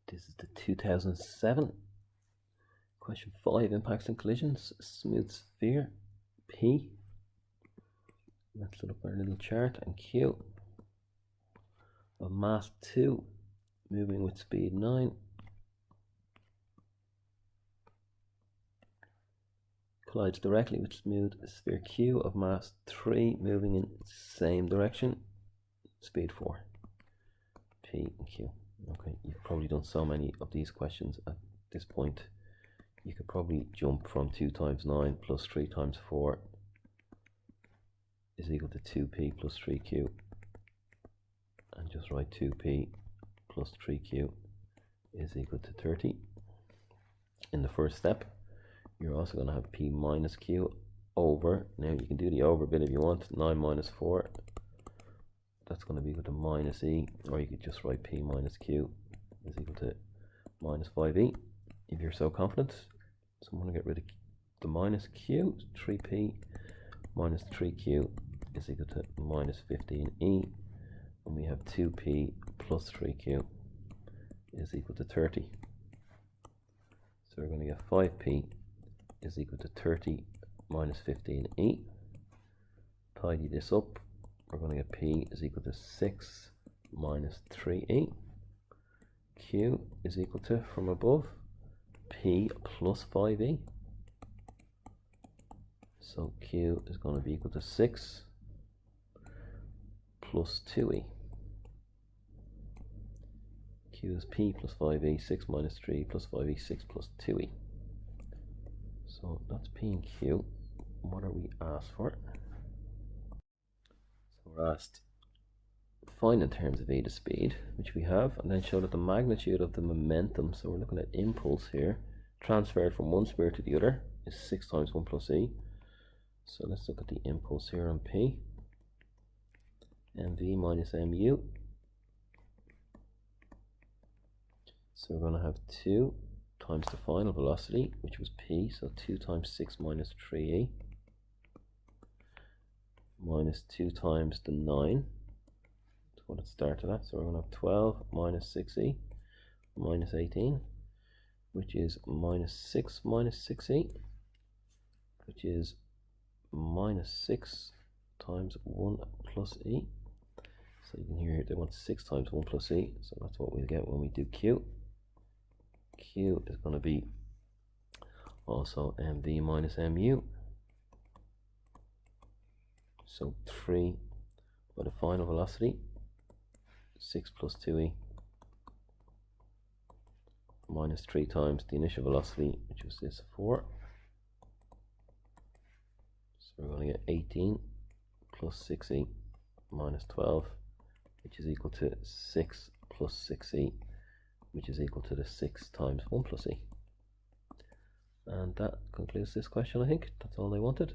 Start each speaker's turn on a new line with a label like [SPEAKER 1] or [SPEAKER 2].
[SPEAKER 1] This is the 2007 question 5, impacts and collisions, smooth sphere, P. Let's look at our little chart, and Q of mass 2 moving with speed 9 collides directly with smooth sphere Q of mass 3 moving in same direction, speed 4. P and Q. Okay, you've probably done so many of these questions at this point. You could probably jump from 2 times 9 plus 3 times 4 is equal to 2p plus 3q, and just write 2p plus 3q is equal to 30. In the first step, you're also going to have p minus q over, now you can do the over bit if you want, 9 minus 4, that's going to be equal to minus e, or you could just write p minus q is equal to minus 5e if you're so confident. So I'm going to get rid of the minus q, 3p minus 3q is equal to minus 15e, and we have 2p plus 3q is equal to 30. So we're going to get 5p is equal to 30 minus 15e. Tidy this up, we're going to get p is equal to 6 minus 3e. Q is equal to, from above, p plus 5e. So Q is going to be equal to 6 plus 2e. Q is p plus 5e, 6 minus 3 plus 5e, 6 plus 2e. So that's p and q. What are we asked for? So we're asked find in terms of the speed, which we have, and then show that the magnitude of the momentum, so we're looking at impulse here, transferred from one sphere to the other, is 6 times 1 plus e. So let's look at the impulse here on p. mv minus mu. So we're going to have 2 times the final velocity, which was p, so 2 times 6 minus 3e, minus 2 times the 9. That's what it started at. So we're going to have 12 minus 6e minus 18, which is minus 6 minus 6e, which is minus 6 times 1 plus e. So you can hear here they want 6 times 1 plus e, so that's what we'll get when we do q. Q is going to be also mv minus mu, so 3 by the final velocity, 6 plus 2e, minus 3 times the initial velocity, which was this 4. So we're going to get 18 plus 6e minus 12, which is equal to 6 plus 6e, which is equal to the 6 times 1 plus e. And that concludes this question, I think. That's all they wanted.